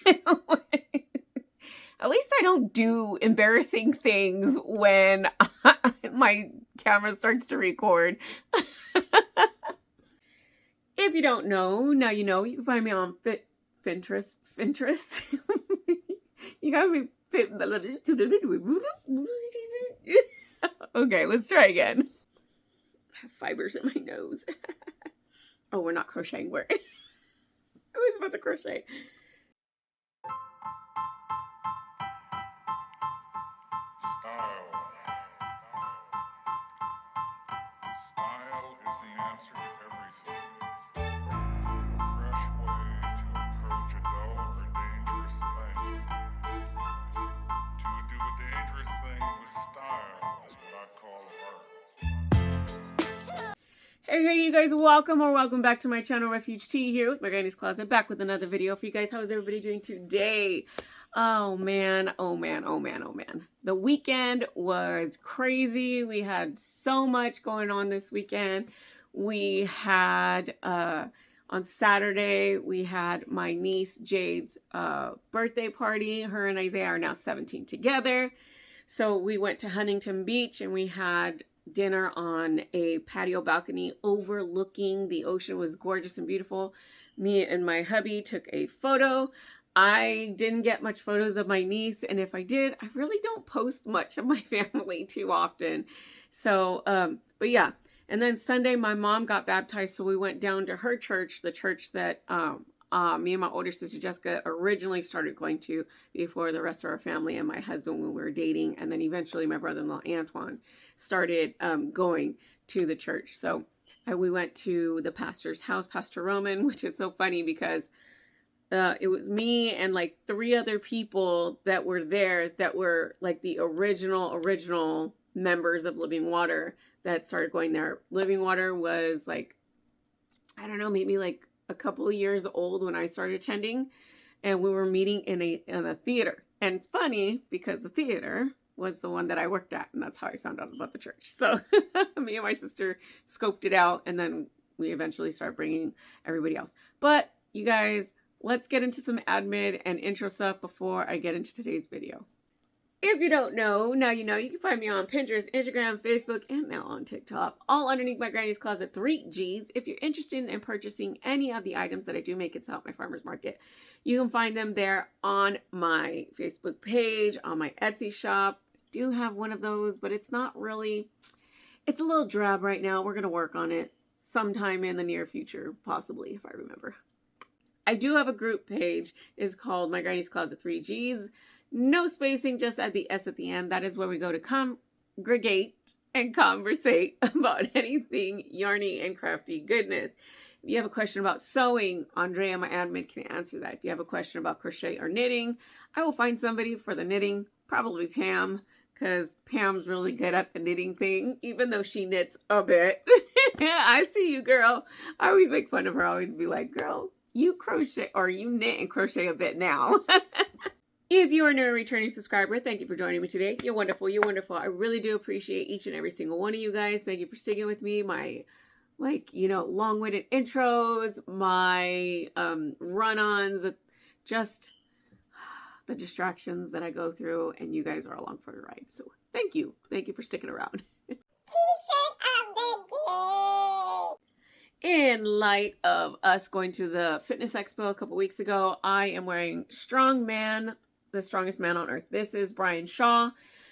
At least I don't do embarrassing things when my camera starts to record. If you don't know, now you know. You can find me on Pinterest. You gotta be fit. Okay, let's try again. I have fibers in my nose. Oh, we're not crocheting. I was about to crochet. Style is the answer to everything. A fresh way to approach a dull or dangerous thing. To do a dangerous thing with style is what I call art. Hey, you guys, welcome back to my channel, Refuge Tea, here with my granny's closet, back with another video for you guys. How is everybody doing today? Oh man. The weekend was crazy. We had so much going on this weekend. We had, on Saturday, we had my niece Jade's birthday party. Her and Isaiah are now 17 together. So we went to Huntington Beach and we had dinner on a patio balcony overlooking the ocean. It was gorgeous and beautiful. Me and my hubby took a photo. I didn't get much photos of my niece, and if I did, I really don't post much of my family too often. So, but yeah. And then Sunday, my mom got baptized, so we went down to her church, the church that me and my older sister Jessica originally started going to before the rest of our family and my husband when we were dating, and then eventually my brother-in-law Antoine started going to the church. So we went to the pastor's house, Pastor Roman, which is so funny because it was me and like 3 other people that were there that were like the original members of Living Water that started going there. Living Water was like, I don't know, maybe like a couple of years old when I started attending, and we were meeting in a theater. And it's funny because the theater was the one that I worked at, and that's how I found out about the church. So me and my sister scoped it out, and then we eventually started bringing everybody else. But you guys, let's get into some admin and intro stuff before I get into today's video. If you don't know, now you know. You can find me on Pinterest, Instagram, Facebook, and now on TikTok, all underneath my granny's closet, 3Gs. If you're interested in purchasing any of the items that I do make and sell at my farmer's market, you can find them there on my Facebook page, on my Etsy shop. I do have one of those, but it's not really, it's a little drab right now. We're going to work on it sometime in the near future, possibly, if I remember. I do have a group page. It's called My Granny's Closet 3Gs. No spacing, just at the S at the end. That is where we go to congregate and conversate about anything yarny and crafty goodness. If you have a question about sewing, Andrea, my admin, can answer that. If you have a question about crochet or knitting, I will find somebody for the knitting, probably Pam, because Pam's really good at the knitting thing, even though she knits a bit. I see you, girl. I always make fun of her. I always be like, girl, you crochet or you knit and crochet a bit now. If you are a new returning subscriber, thank you for joining me today. You're wonderful. You're wonderful. I really do appreciate each and every single one of you guys. Thank you for sticking with me. My, long-winded intros, my run-ons, just the distractions that I go through, and you guys are along for the ride. So thank you. Thank you for sticking around. In light of us going to the fitness expo a couple weeks ago, I am wearing Strong Man, the strongest man on earth. This is Brian Shaw.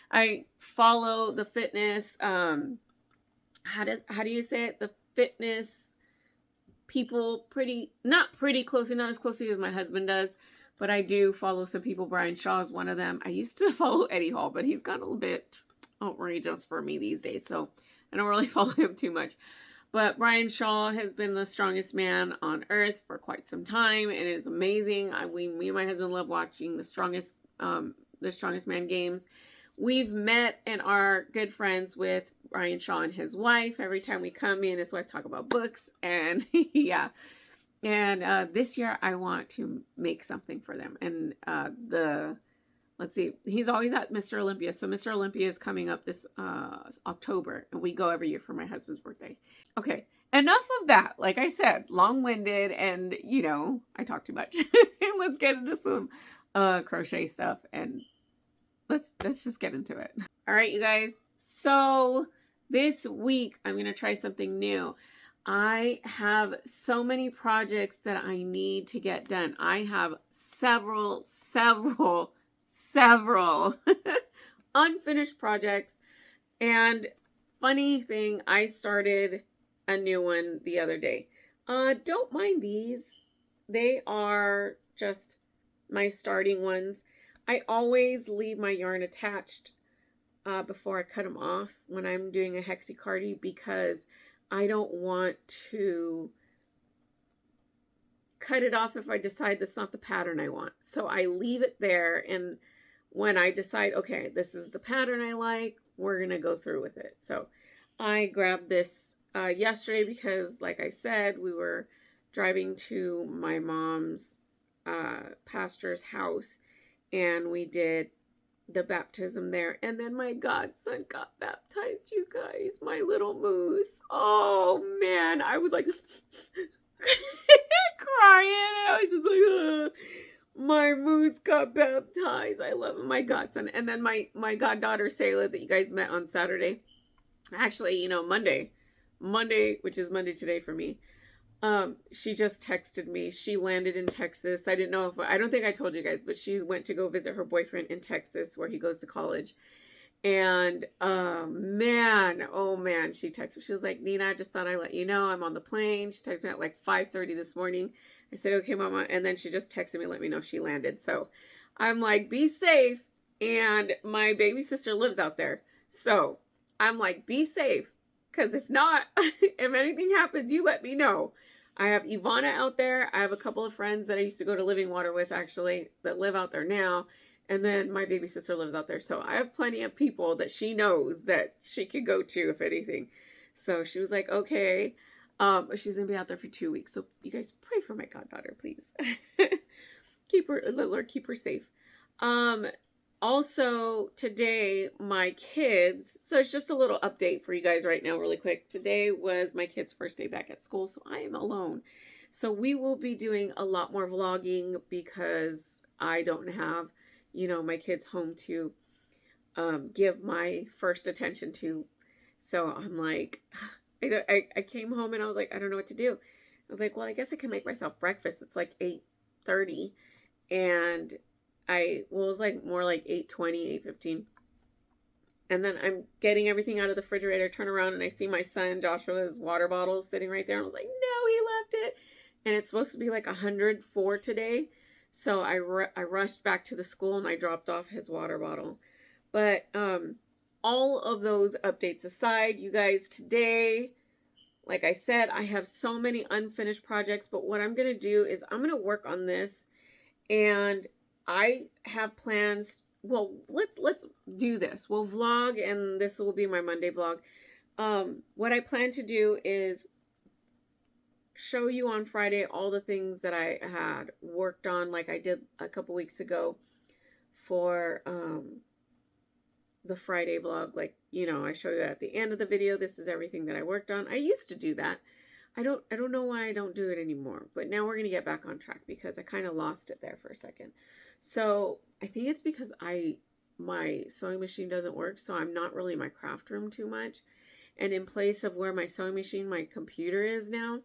I follow the fitness, how do you say it? The fitness people not as closely as my husband does, but I do follow some people. Brian Shaw is one of them. I used to follow Eddie Hall, but he's gotten a little bit outrageous for me these days, so I don't really follow him too much. But Brian Shaw has been the strongest man on earth for quite some time, and it is amazing. Me and my husband love watching the Strongest Man games. We've met and are good friends with Brian Shaw and his wife. Every time we come, me and his wife talk about books, and yeah. And this year I want to make something for them, and let's see, he's always at Mr. Olympia. So Mr. Olympia is coming up this October, and we go every year for my husband's birthday. Okay, enough of that. Like I said, long-winded, and you know, I talk too much. Let's get into some crochet stuff, and let's just get into it. All right, you guys. So this week I'm gonna try something new. I have so many projects that I need to get done. I have several unfinished projects. And funny thing, I started a new one the other day. Don't mind these. They are just my starting ones. I always leave my yarn attached before I cut them off when I'm doing a hexie-cardi, because I don't want to cut it off if I decide that's not the pattern I want. So I leave it there, and when I decide, okay, this is the pattern I like, we're going to go through with it. So I grabbed this yesterday because, like I said, we were driving to my mom's pastor's house, and we did the baptism there, and then my godson got baptized, you guys, my little moose. Oh man, I was like crying. I was just like, my moose got baptized. I love him, my godson. And then my goddaughter Sayla, that you guys met on Saturday, actually, you know, Monday, which is Monday today for me. She just texted me. She landed in Texas. I didn't know if, I don't think I told you guys, but she went to go visit her boyfriend in Texas where he goes to college. And, oh man, she texted me. She was like, Nina, I just thought I'd let you know I'm on the plane. She texted me at like 5:30 this morning. I said, okay, mama. And then she just texted me, let me know she landed. So I'm like, be safe. And my baby sister lives out there. So I'm like, be safe. Because if not, if anything happens, you let me know. I have Ivana out there. I have a couple of friends that I used to go to Living Water with, actually, that live out there now. And then my baby sister lives out there. So I have plenty of people that she knows that she could go to if anything. So she was like, okay. She's going to be out there for 2 weeks. So you guys pray for my goddaughter, please. Keep her, let Lord keep her safe. Also, today, my kids, so it's just a little update for you guys right now really quick. Today was my kids' first day back at school, so I am alone. So we will be doing a lot more vlogging because I don't have, you know, my kids home to give my first attention to. So I'm like, I came home and I was like, I don't know what to do. I was like, well, I guess I can make myself breakfast. It's like 8:30, and it was like more like 8:20, 8:15. And then I'm getting everything out of the refrigerator, turn around, and I see my son Joshua's water bottle sitting right there. And I was like, no, he left it. And it's supposed to be like 104 today. So I rushed back to the school and I dropped off his water bottle. But all of those updates aside, you guys, today, like I said, I have so many unfinished projects. But what I'm going to do is I'm going to work on this, and I have plans. Well, let's do this. We'll vlog, and this will be my Monday vlog. What I plan to do is show you on Friday all the things that I had worked on, like I did a couple weeks ago for the Friday vlog. Like, you know, I show you at the end of the video, this is everything that I worked on. I used to do that. I don't know why I don't do it anymore, but now we're going to get back on track because I kind of lost it there for a second. So I think it's because my sewing machine doesn't work, so I'm not really in my craft room too much. And in place of where my sewing machine, my computer is now.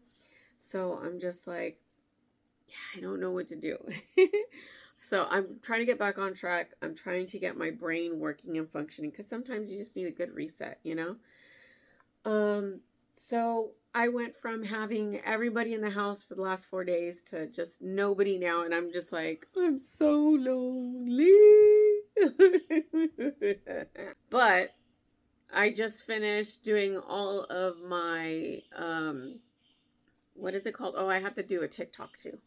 So I'm just like, yeah, I don't know what to do. So I'm trying to get back on track. I'm trying to get my brain working and functioning, because sometimes you just need a good reset, you know? So I went from having everybody in the house for the last 4 days to just nobody now. And I'm just like, I'm so lonely. But I just finished doing all of my, what is it called? Oh, I have to do a TikTok too.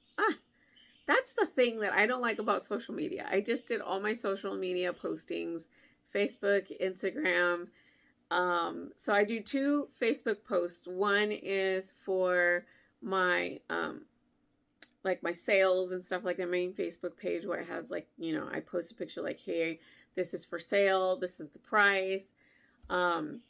That's the thing that I don't like about social media. I just did all my social media postings, Facebook, Instagram. So I do 2 Facebook posts. One is for my like my sales and stuff like the main Facebook page where it has like, you know, I post a picture like, hey, this is for sale, this is the price. And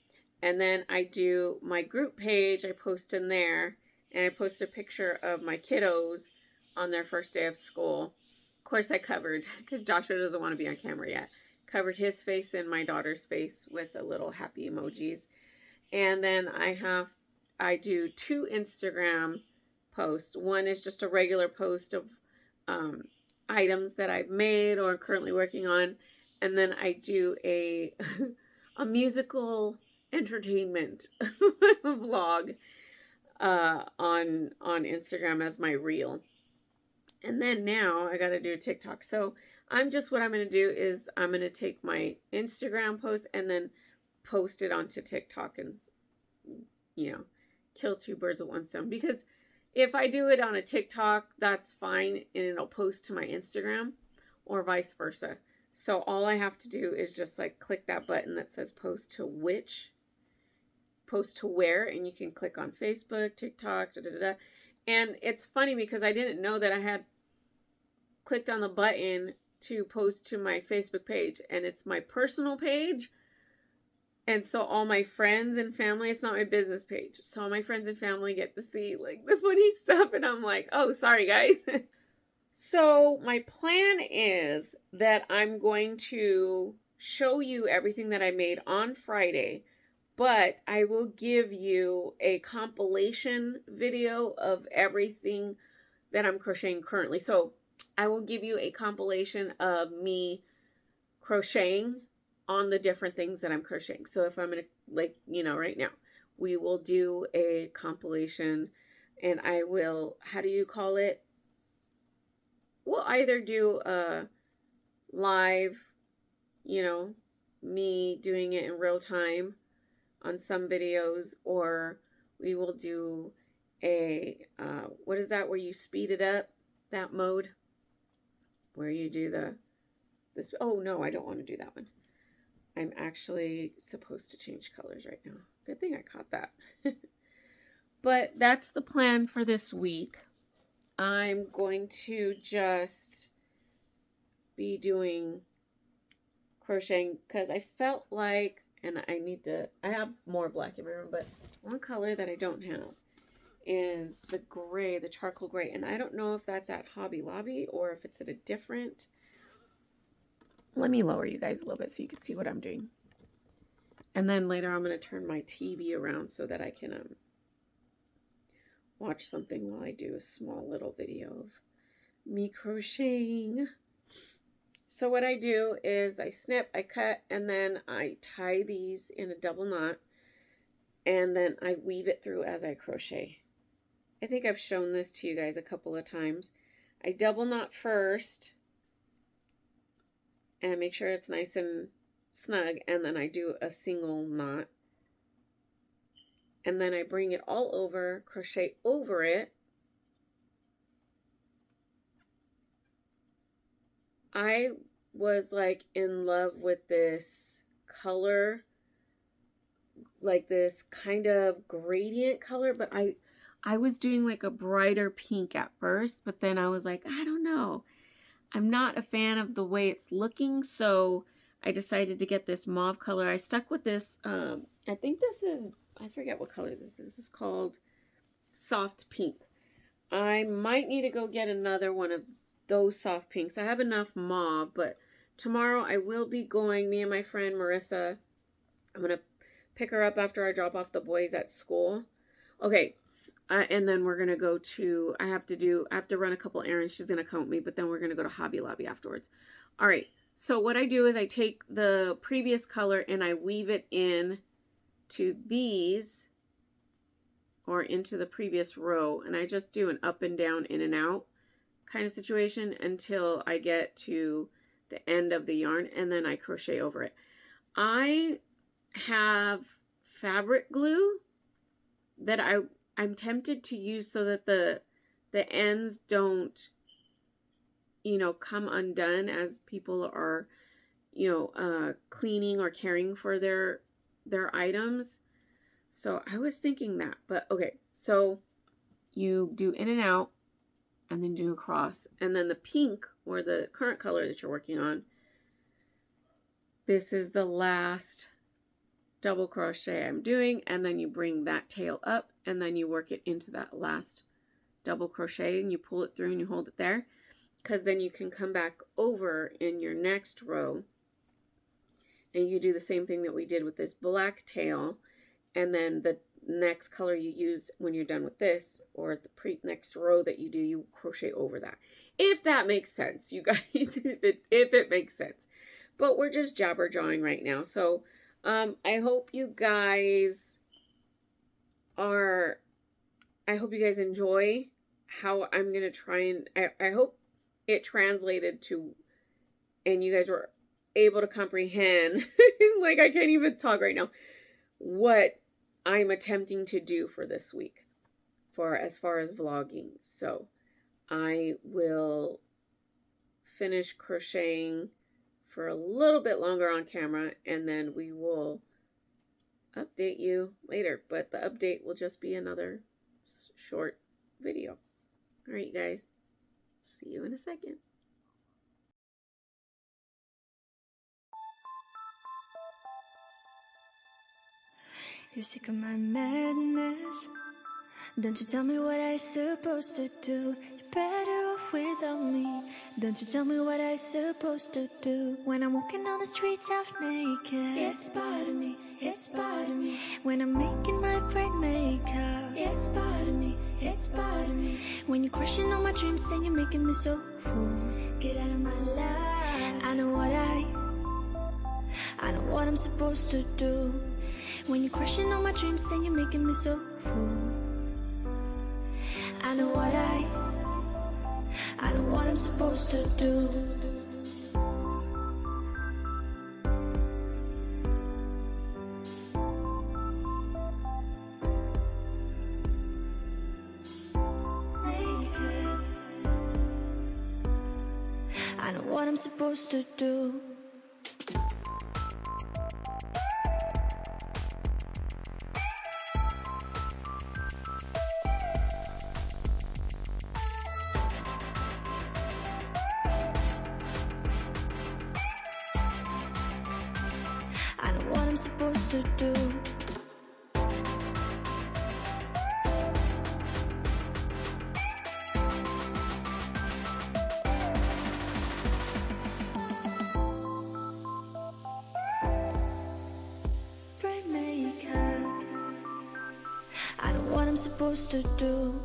then I do my group page, I post in there, and I post a picture of my kiddos on their first day of school. Of course I covered, because Joshua doesn't want to be on camera yet, covered his face and my daughter's face with a little happy emojis. And then I do 2 Instagram posts. One is just a regular post of items that I've made or currently working on. And then I do a musical entertainment vlog on Instagram as my reel. And then now I got to do TikTok. So what I'm going to do is I'm going to take my Instagram post and then post it onto TikTok and, you know, kill 2 birds with 1 stone. Because if I do it on a TikTok, that's fine, and it'll post to my Instagram or vice versa. So all I have to do is just like click that button that says post to where, and you can click on Facebook, TikTok, And it's funny because I didn't know that I had clicked on the button to post to my Facebook page, and it's my personal page. And so all my friends and family, it's not my business page. So all my friends and family get to see like the funny stuff. And I'm like, oh, sorry guys. So my plan is that I'm going to show you everything that I made on Friday, but I will give you a compilation video of everything that I'm crocheting currently. So I will give you a compilation of me crocheting on the different things that I'm crocheting. So if I'm going to, like, you know, right now, we will do a compilation, and I will, how do you call it? We'll either do a live, you know, me doing it in real time on some videos, or we will do a, what is that, where you speed it up, that mode, where you do this, oh no, I don't want to do that one. I'm actually supposed to change colors right now. Good thing I caught that. But that's the plan for this week. I'm going to just be doing crocheting because I felt like, and I have more black in my room, but one color that I don't have is the gray, the charcoal gray. And I don't know if that's at Hobby Lobby or if it's at a different. Let me lower you guys a little bit so you can see what I'm doing. And then later I'm going to turn my TV around so that I can watch something while I do a small little video of me crocheting. So what I do is I snip, I cut, and then I tie these in a double knot, and then I weave it through as I crochet. I think I've shown this to you guys a couple of times. I double knot first and make sure it's nice and snug, and then I do a single knot, and then I bring it all over, crochet over it. I was like in love with this color, like this kind of gradient color, but I was doing like a brighter pink at first, but then I was like, I don't know, I'm not a fan of the way it's looking, so I decided to get this mauve color. I stuck with this, I think this is, I forget what color this is. This is called Soft Pink. I might need to go get another one of those soft pinks. I have enough mauve, but tomorrow I will be going, me and my friend Marissa, I'm going to pick her up after I drop off the boys at school. Okay, and then we're going to go to, I have to run a couple errands. She's going to come with me, but then we're going to go to Hobby Lobby afterwards. All right, so what I do is I take the previous color and I weave it in to these, or into the previous row, and I just do an up and down, in and out kind of situation until I get to the end of the yarn, and then I crochet over it. I have fabric glue that I'm tempted to use so that the ends don't, you know, come undone as people are, you know, cleaning or caring for their items. So I was thinking that, but okay, so you do in and out, and then do across. And then the pink, or the current color that you're working on, this is the last double crochet I'm doing, and then you bring that tail up and then you work it into that last double crochet and you pull it through and you hold it there, because then you can come back over in your next row and you do the same thing that we did with this black tail, and then the next color you use when you're done with this, or the next row that you do, you crochet over that. If that makes sense, you guys, if it makes sense. But we're just jabber jawing right now. So I hope you guys enjoy how I'm going to try and, I hope it translated to, and you guys were able to comprehend, like I can't even talk right now, what I'm attempting to do for this week, for as far as vlogging. So I will finish crocheting for a little bit longer on camera, and then we will update you later. But the update will just be another short video. All right, guys. See you in a second. You're sick of my madness. Don't you tell me what I supposed to do. You're better off without me. Don't you tell me what I supposed to do. When I'm walking on the streets half naked, it's part of me, it's part of me. When I'm making my bright makeup, it's part of me, it's part of me. When you're crushing on my dreams and you're making me so full, get out of my life. I know what I'm supposed to do. When you're crushing on my dreams and you're making me so full, I know what I'm supposed to do. I know what I'm supposed to do. I know what I'm supposed to do. Bright makeup. I know what I'm supposed to do.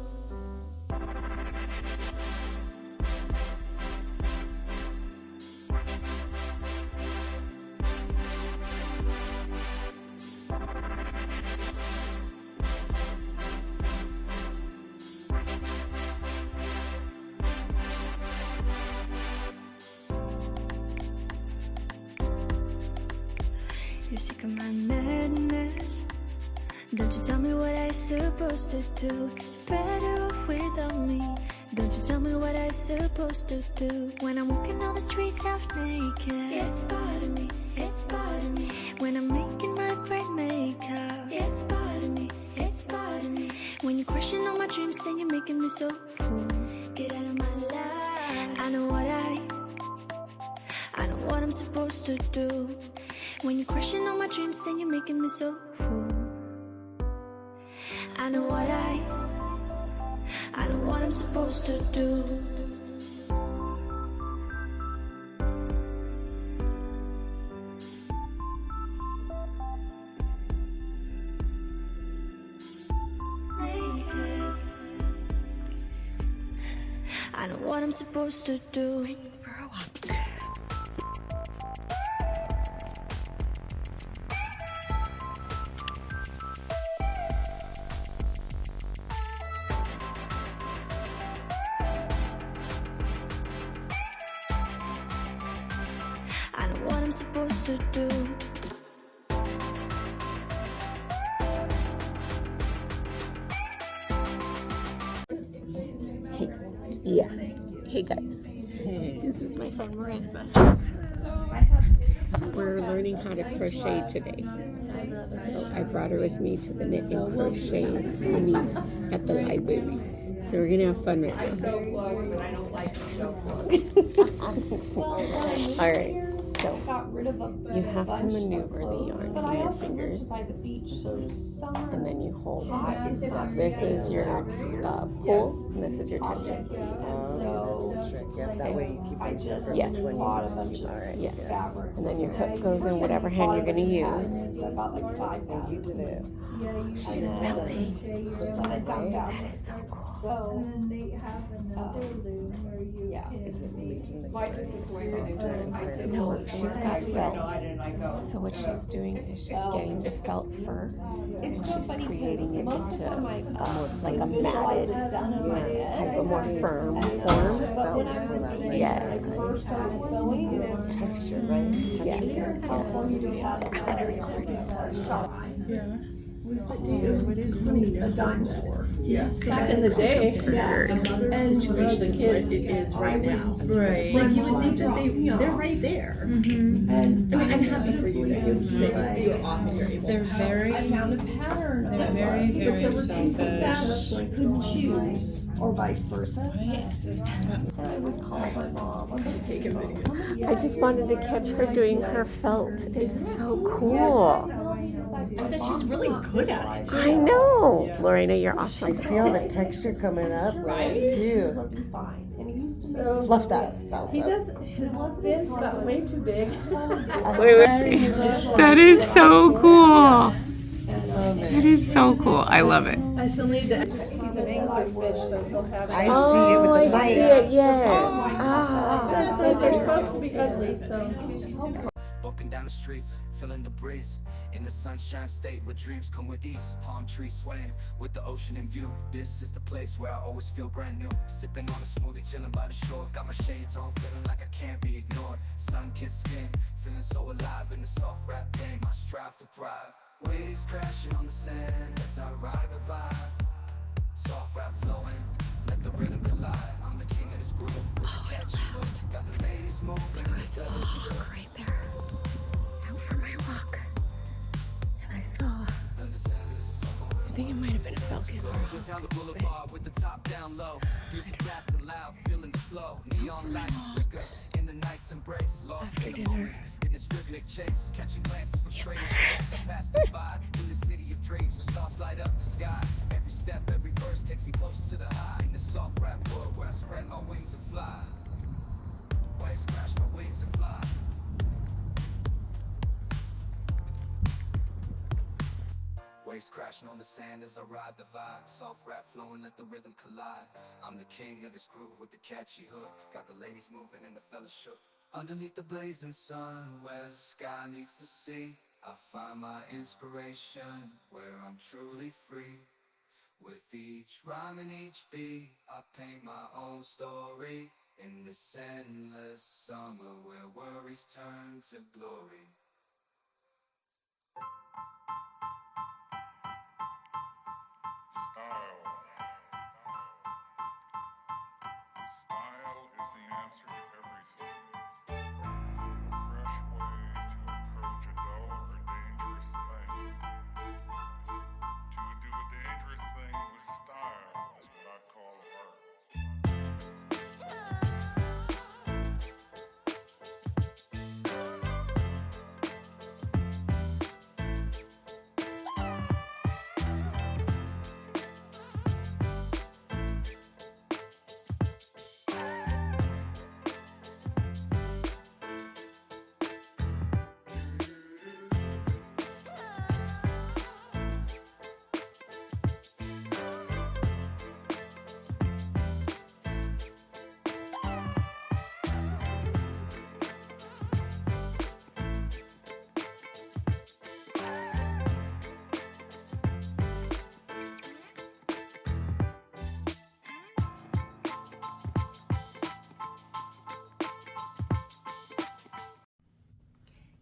You're sick of my madness. Don't you tell me what I supposed to do. Better off without me. Don't you tell me what I supposed to do. When I'm walking on the streets half naked, it's part of me, it's part of me. When I'm making my bright makeup, it's part of me, it's part of me. When you're crushing on my dreams and you're making me so full, get out of my life. I know what I'm supposed to do. When you're crushing on my dreams and you're making me so full, I know what I'm supposed to do. I know what I'm supposed to do. Grow up. I know what I'm supposed to do. Hey guys, this is my friend Marissa. We're learning how to crochet today. So I brought her with me to the knit and crochet meet at the library. So we're gonna have fun right I now. sew clothes, but I don't like to sew clothes. All right. So Got rid of a you have to bunch of maneuver the clothes, yarn but from I your also lived fingers, by the beach, so summer. and then you hold hot this. stuff This is stays your out here. pull, and this is your tension. Obviously, and so Yep, that way you keep I them just separate Yes. when you bought a need bunch to. of Alright, Yes. fabrics. And then your hook I goes in whatever hand you're gonna use. So I bought like 5 patterns. You did it. She's melting. Then I found fabrics. So cool. So And then they have another loom where you yeah. can Is it making the My disappointment is that I did No, work she's for it, got I felt. died and I go. So what she's doing is she's getting the felt fur, and It's so she's funny creating it because most of the time I into like a visualize matted it down in my head. type of more firm But form. when I was a teenager, Yes. when I first started sewing, Texture, right? Yes. here in California we had a shop. It is clean. A dime store. Yes. Back in the day, Yeah. And the kid it is right now. Right. Like you would think that they're right there. And I mean, I'm happy for you that you're off and you're able They're to very, I found a pattern they're that very, was, but there very were 2 different selfish. fabrics, so I couldn't choose, or vice versa. right. And I would call my mom. I'm gonna take a video. I just wanted to catch her doing her felt. It's so cool. I said she's really good at it. I know. Lorena, you're I awesome. feel the texture coming up, right? Too. It'll be fine. And he used to So Fluff that felt he up. does, his bins got way too big. Wait. That is so cool. It is so cool. I love it. I still need to, he's an anglerfish, so he'll have it. I see it with I the see knife. it. Yes. Ah. So they're supposed to be ugly, so. Walking down the streets, feeling the breeze. In the sunshine state where dreams come with ease. Palm trees swaying with the ocean in view. This is the place where I always feel brand new. Sipping on a smoothie, chilling by the shore. Got my shades on, feeling like I can't be ignored. Sun-kissed skin, feeling so alive in the soft rap game. I strive to thrive. Waves crashing on the sand as I ride the vibe. Soft rap flowing, let the rhythm collide. I'm the king of this groove with the catchy hook. Got the ladies moving. There was a hawk right there out for my walk, and I saw. I think it might have been a falcon. Down the boulevard with the top down low. Music blasting loud, feeling the flow. Neon lights flicker in the night's embrace. Lost After in the dinner. moment, in this rhythmic chase. Catching glances from strangers as I pass them by. In the city of dreams, where stars light up the sky. Every step, every verse takes me close to the high. In the soft rap world where I spread my wings and fly. Waves crash, my wings and fly. Waves crashing on the sand as I ride the vibe. Soft rap flowing, let the rhythm collide. I'm the king of this groove with the catchy hook. Got the ladies moving and the fellas shook. Underneath the blazing sun, where the sky meets the sea, I find my inspiration, where I'm truly free. With each rhyme and each beat, I paint my own story. In this endless summer where worries turn to glory. Style. Style is the answer to everything. A fresh way to approach a dull or dangerous thing. To do a dangerous thing with style is what I call art.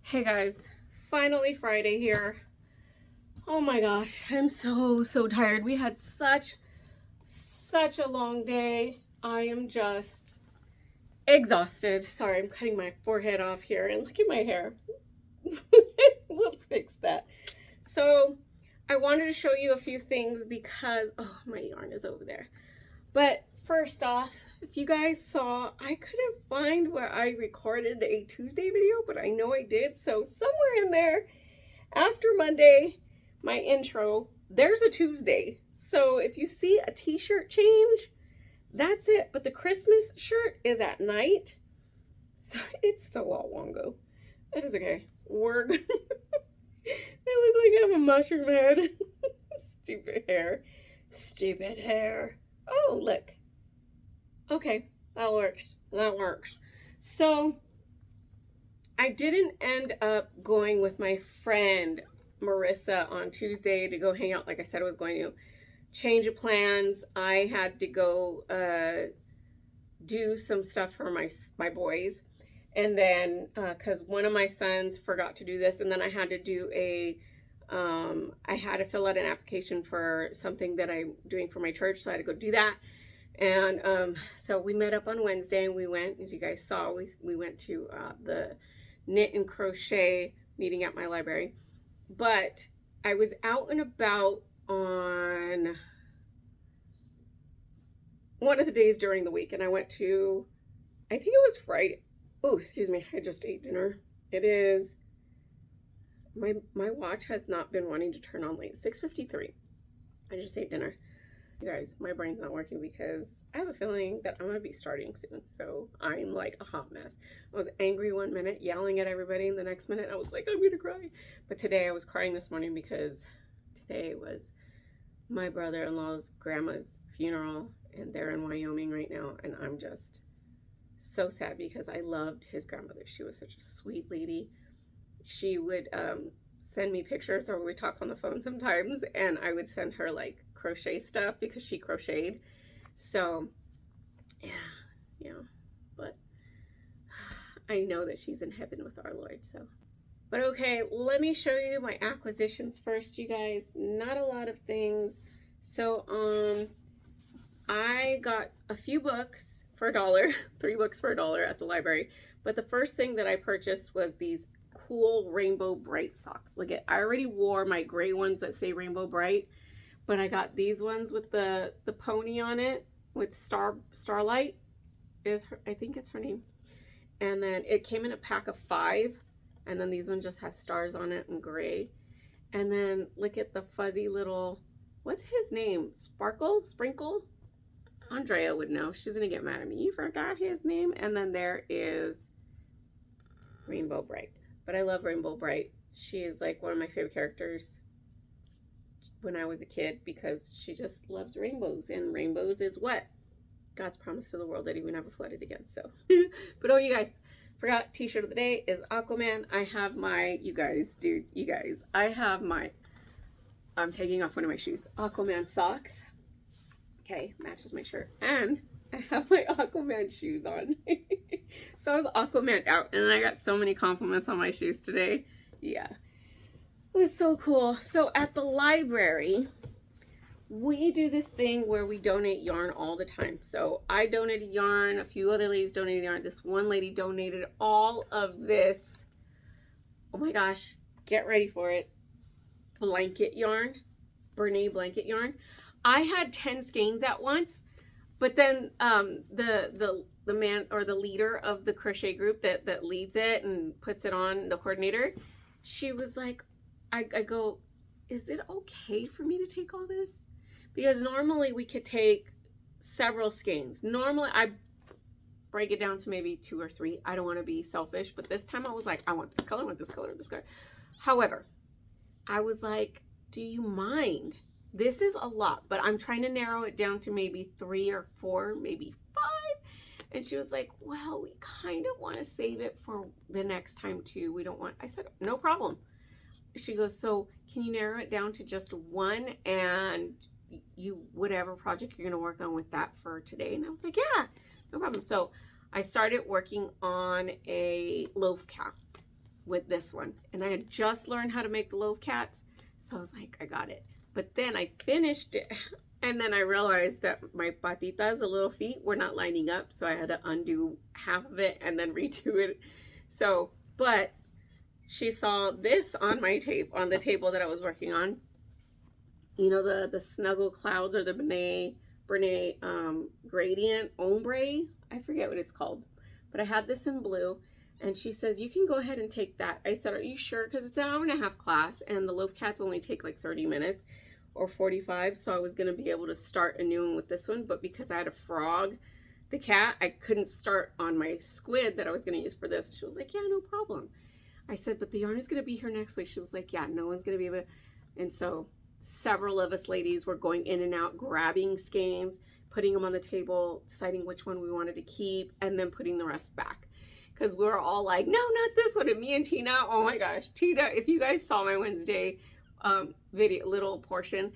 Hey guys, finally Friday here. Oh my gosh, I'm so tired. We had such a long day. I am just exhausted. Sorry, I'm cutting my forehead off here and look at my hair. Let's fix that. So I wanted to show you a few things because, oh, my yarn is over there. But first off, if you guys saw, I couldn't find where I recorded a Tuesday video, but I know I did. So somewhere in there, after Monday, my intro, there's a Tuesday. So if you see a t-shirt change, that's it. But the Christmas shirt is at night. So it's still all Wongo. It is okay. We're gonna... I look like I have a mushroom head. Stupid hair. Stupid hair. Oh, look. Okay, that works. That works. So, I didn't end up going with my friend Marissa on Tuesday to go hang out like I said I was going to. Change of plans. I had to go do some stuff for my boys. And then, because one of my sons forgot to do this, and then I had to do I had to fill out an application for something that I'm doing for my church, so I had to go do that. And so we met up on Wednesday, and we went, as you guys saw, we went to the knit and crochet meeting at my library. But I was out and about on one of the days during the week, and I went to, I think it was Friday. Oh, excuse me, I just ate dinner. It is, my watch has not been wanting to turn on late. 6:53. I just ate dinner. You guys, my brain's not working because I have a feeling that I'm going to be starting soon. So I'm like a hot mess. I was angry one minute, yelling at everybody, and the next minute I was like, I'm going to cry. But today I was crying this morning because today was my brother-in-law's grandma's funeral, and they're in Wyoming right now, and I'm just so sad because I loved his grandmother. She was such a sweet lady. She would send me pictures, or we talk on the phone sometimes, and I would send her like crochet stuff because she crocheted. So yeah, but I know that she's in heaven with our Lord. So, but okay, let me show you my acquisitions first, you guys. Not a lot of things. So I got a few books for $1, 3 books for $1 at the library. But the first thing that I purchased was these cool Rainbow Bright socks. Look at, I already wore my gray ones that say Rainbow Bright, but I got these ones with the pony on it with Starlight is her, I think it's her name. And then it came in a pack of 5, and then these ones just has stars on it in gray. And then look at the fuzzy little, what's his name? Sprinkle? Andrea would know. She's gonna get mad at me. You forgot his name. And then there is Rainbow Bright. But I love Rainbow Bright. She is like one of my favorite characters when I was a kid because she just loves rainbows. And rainbows is what? God's promise to the world that he would never flood it again. So, but oh, you guys, forgot t-shirt of the day is Aquaman. I have my, you guys, I have my, I'm taking off one of my shoes. Aquaman socks. Okay, matches my shirt. And I have my Aquaman shoes on. So I was Aquaman out, and then I got so many compliments on my shoes today. Yeah, it was so cool. So at the library, we do this thing where we donate yarn all the time. So I donated yarn, a few other ladies donated yarn. This one lady donated all of this, oh my gosh, get ready for it, blanket yarn, Bernay blanket yarn. I had 10 skeins at once, but then the man or the leader of the crochet group that leads it and puts it on, the coordinator, she was like, I go, is it okay for me to take all this? Because normally we could take several skeins. Normally I break it down to maybe 2 or 3. I don't want to be selfish, but this time I was like, I want this color, I want this color, this color. However, I was like, do you mind? This is a lot, but I'm trying to narrow it down to maybe 3 or 4, maybe 5. And she was like, well, we kind of want to save it for the next time too. We don't want, I said, no problem. She goes, so can you narrow it down to just 1 and you, whatever project you're going to work on with that for today? And I was like, yeah, no problem. So I started working on a loaf cap with this one. And I had just learned how to make the loaf cats. So I was like, I got it. But then I finished it, and then I realized that my patitas, the little feet, were not lining up, so I had to undo half of it and then redo it. So, but she saw this on my the table that I was working on. You know, the snuggle clouds or the Bernay Brene Gradient Ombre. I forget what it's called, but I had this in blue, and she says, you can go ahead and take that. I said, are you sure? Because it's an hour-and-a-half class, and the loaf cats only take like 30 minutes or 45, so I was going to be able to start a new one with this one, but because I had a frog, the cat, I couldn't start on my squid that I was going to use for this. She was like, yeah, no problem. I said, but the yarn is going to be here next week. She was like, yeah, no one's going to be able to. And so several of us ladies were going in and out, grabbing skeins, putting them on the table, deciding which one we wanted to keep, and then putting the rest back. Because we were all like, no, not this one. And me and Tina, oh my gosh, Tina, if you guys saw my Wednesday video, little portion,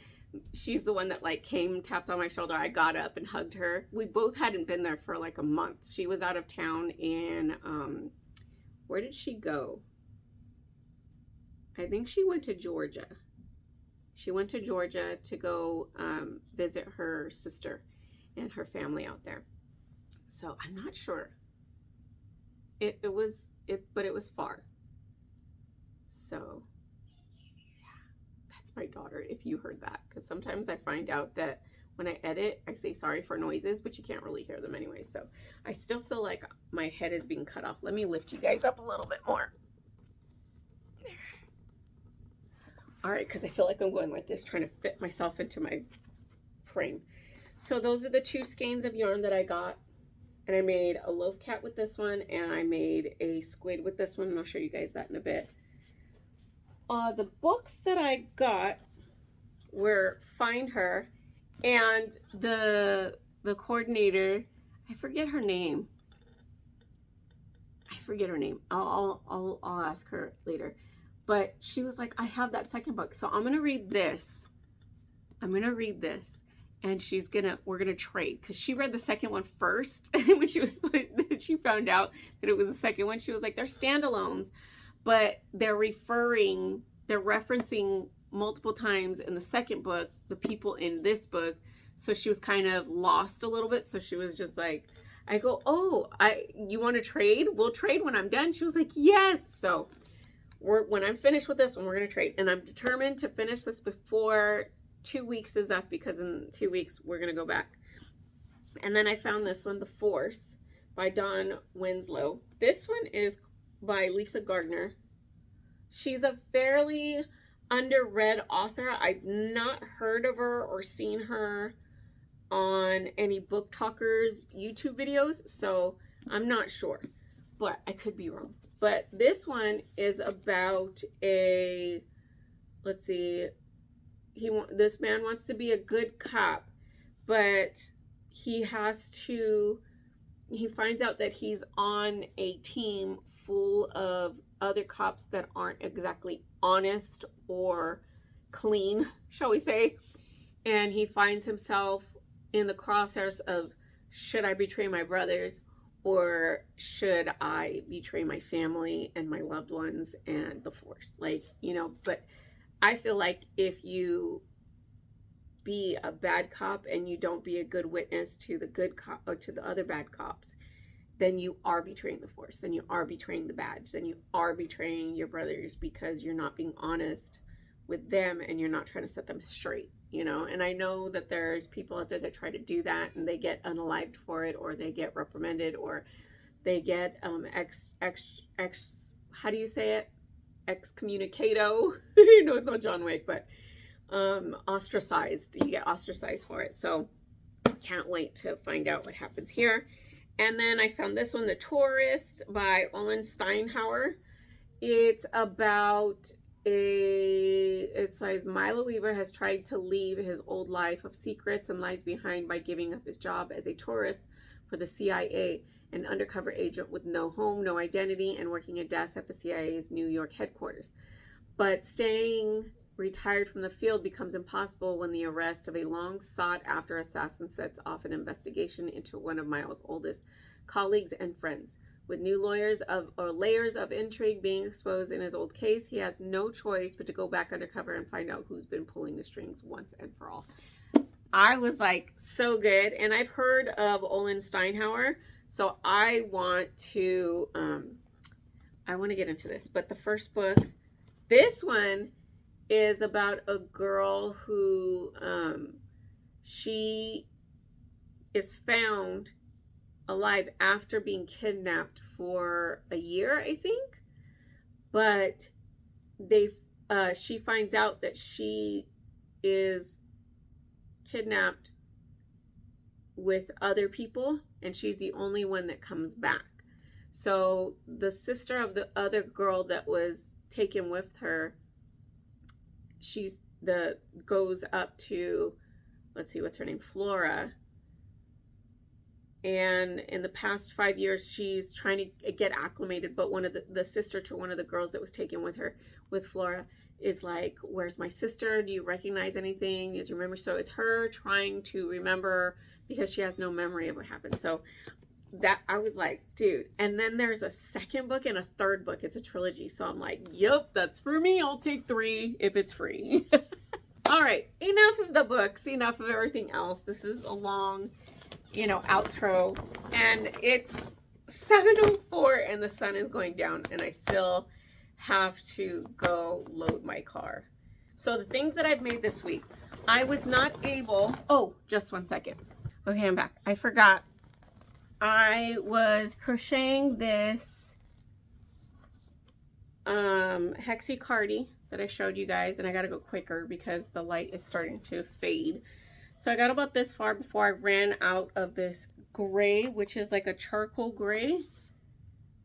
she's the one that like came, tapped on my shoulder. I got up and hugged her. We both hadn't been there for like a month. She was out of town in, where did she go? I think she went to Georgia. She went to Georgia to go visit her sister and her family out there. So I'm not sure. But it was far. So yeah, that's my daughter, if you heard that. Because sometimes I find out that when I edit, I say sorry for noises, but you can't really hear them anyway. So I still feel like my head is being cut off. Let me lift you guys up a little bit more. There. All right, because I feel like I'm going like this, trying to fit myself into my frame. So those are the 2 skeins of yarn that I got. And I made a loaf cat with this one, and I made a squid with this one, and I'll show you guys that in a bit. The books that I got were Find Her, and the coordinator, I forget her name. I'll ask her later. But she was like, I have that second book, so I'm gonna read this. And we're gonna trade, because she read the second one first. And when she found out that it was the second one, she was like, they're standalones, but they're referencing multiple times in the second book the people in this book. So she was kind of lost a little bit. So she was just like, I go, oh, you want to trade? We'll trade when I'm done. She was like, yes. So when I'm finished with this one, we're gonna trade, and I'm determined to finish this before 2 weeks is up, because in 2 weeks we're gonna go back. And then I found this one, The Force by Dawn Winslow. This one is by Lisa Gardner. She's a fairly underread author. I've not heard of her or seen her on any Book Talkers YouTube videos, so I'm not sure, but I could be wrong. But this one is about let's see, this man wants to be a good cop, but he finds out that he's on a team full of other cops that aren't exactly honest or clean, shall we say. And he finds himself in the crosshairs of, should I betray my brothers, or should I betray my family and my loved ones and the Force? Like, you know, but I feel like if you be a bad cop and you don't be a good witness to the good cop or to the other bad cops, then you are betraying the Force, then you are betraying the badge, then you are betraying your brothers, because you're not being honest with them and you're not trying to set them straight, you know. And I know that there's people out there that try to do that and they get unalived for it, or they get reprimanded, or they get how do you say it? Excommunicado. You know, it's not John Wick, but ostracized. You get ostracized for it. So can't wait to find out what happens here. And then I found this one, The Tourist by Olin Steinhauer. It's about it says Milo Weaver has tried to leave his old life of secrets and lies behind by giving up his job as a tourist for the CIA, an undercover agent with no home, no identity, and working a desk at the CIA's New York headquarters. But staying retired from the field becomes impossible when the arrest of a long sought after assassin sets off an investigation into one of Miles' oldest colleagues and friends. With new layers of intrigue being exposed in his old case, he has no choice but to go back undercover and find out who's been pulling the strings once and for all. I was like, so good. And I've heard of Olin Steinhauer, so I want to get into this. But the first book, this one is about a girl who she is found alive after being kidnapped for a year, I think. But she finds out that she is kidnapped with other people, and she's the only one that comes back. So the sister of the other girl that was taken with her, goes up to, let's see, what's her name, Flora. And in the past 5 years, she's trying to get acclimated, but one of the sister to one of the girls that was taken with her, with Flora, is like, where's my sister? Do you recognize anything? Do you remember? So it's her trying to remember, because she has no memory of what happened. So that, I was like, dude. And then there's a second book and a third book. It's a trilogy. So I'm like, yep, that's for me. I'll take 3 if it's free. All right, enough of the books, enough of everything else. This is a long, outro, and it's 7:04 and the sun is going down, and I still have to go load my car. So the things that I've made this week, I was not able, oh, just one second. Okay, I'm back. I forgot. I was crocheting this hexie-cardi that I showed you guys, and I gotta go quicker because the light is starting to fade. So I got about this far before I ran out of this gray, which is like a charcoal gray.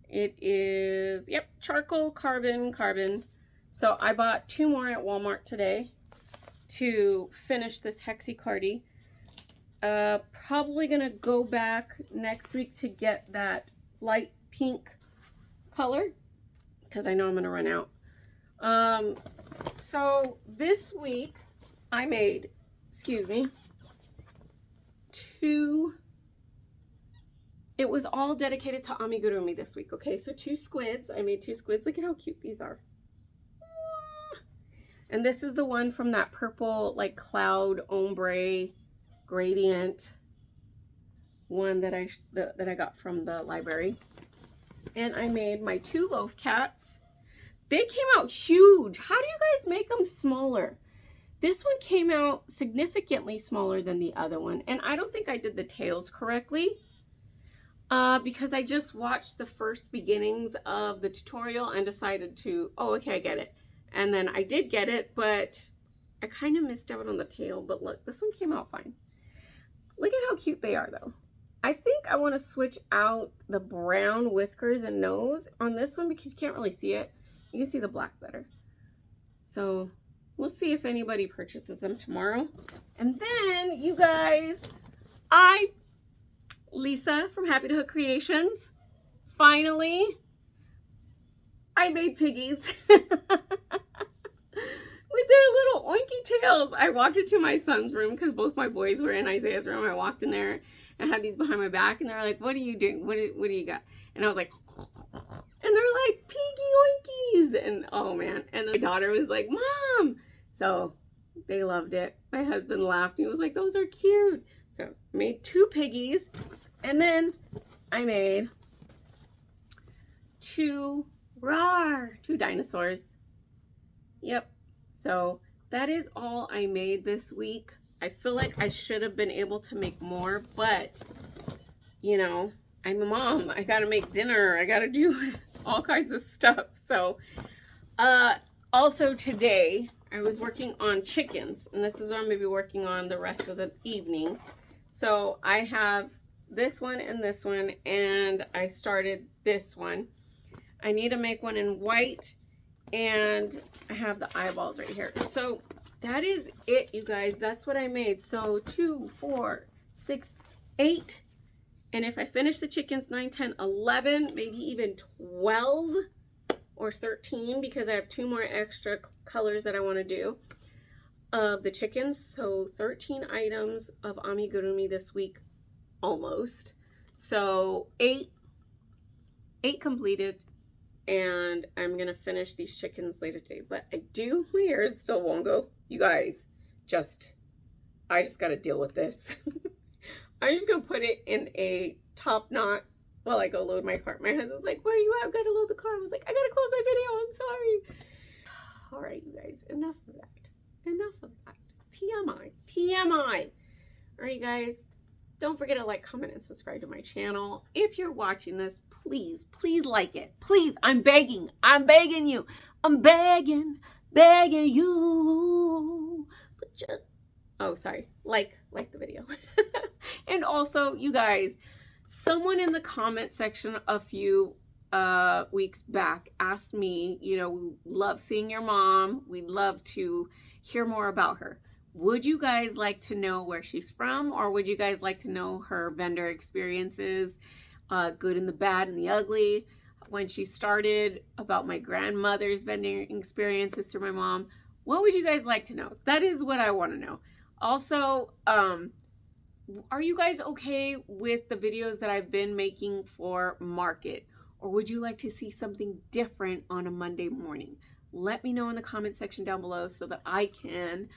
It is, yep, charcoal, carbon. So I bought 2 more at Walmart today to finish this hexie-cardi. Probably gonna go back next week to get that light pink color, because I know I'm gonna run out. So this week I made, it was all dedicated to amigurumi this week, okay? So 2 squids. I made 2 squids. Look at how cute these are. And this is the one from that purple, like, cloud ombre gradient one that I got from the library. And I made my 2 loaf cats. They came out huge. How do you guys make them smaller? This one came out significantly smaller than the other one. And I don't think I did the tails correctly because I just watched the first beginnings of the tutorial and decided to, oh, okay, I get it. And then I did get it, but I kind of missed out on the tail. But look, this one came out fine. Look at how cute they are, though. I think I want to switch out the brown whiskers and nose on this one because you can't really see it. You can see the black better. So we'll see if anybody purchases them tomorrow. And then, you guys, Lisa from Happy to Hook Creations, finally, I made piggies. With their little oinky tails. I walked into my son's room because both my boys were in Isaiah's room. I walked in there and had these behind my back, and they're like, what are you doing? What do you got? And I was like, and they're like, piggy oinkies. And oh man. And my daughter was like, Mom. So they loved it. My husband laughed. He was like, those are cute. So I made 2 piggies. And then I made 2 dinosaurs. Yep. So that is all I made this week. I feel like I should have been able to make more, but I'm a mom. I gotta make dinner. I gotta do all kinds of stuff. So also today I was working on chickens, and this is what I'm gonna be working on the rest of the evening. So I have this one and this one, and I started this one. I need to make one in white, and I have the eyeballs right here. So that is it, you guys. That's what I made. So 2, 4, 6, 8. And if I finish the chickens, 9, 10, 11, maybe even 12 or 13, because I have 2 more extra colors that I want to do of the chickens. So 13 items of amigurumi this week, almost. So 8 completed. And I'm going to finish these chickens later today. But my hair still won't go. You guys, I just got to deal with this. I'm just going to put it in a top knot while I go load my car. My husband's like, where are you at? I've got to load the car. I was like, I got to close my video. I'm sorry. All right, you guys, enough of that. Enough of that. TMI. All right, you guys, Don't forget to like, comment, and subscribe to my channel. If you're watching this, please, please like it. Please, I'm begging you. I'm begging you. But just, oh, sorry. Like the video. And also, you guys, someone in the comment section a few weeks back asked me, you know, we love seeing your mom. We'd love to hear more about her. Would you guys like to know where she's from, or would you guys like to know her vendor experiences, good and the bad and the ugly, when she started, about my grandmother's vending experiences through my mom? What would you guys like to know? That is what I want to know. Also, are you guys okay with the videos that I've been making for market, or would you like to see something different on a Monday morning? Let me know in the comment section down below so that I can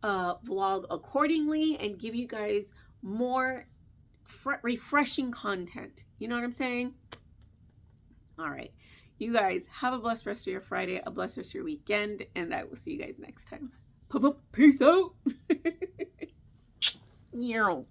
vlog accordingly and give you guys more refreshing content. You know what I'm saying? All right, you guys have a blessed rest of your Friday, a blessed rest of your weekend, and I will see you guys next time. Peace out. Yeah.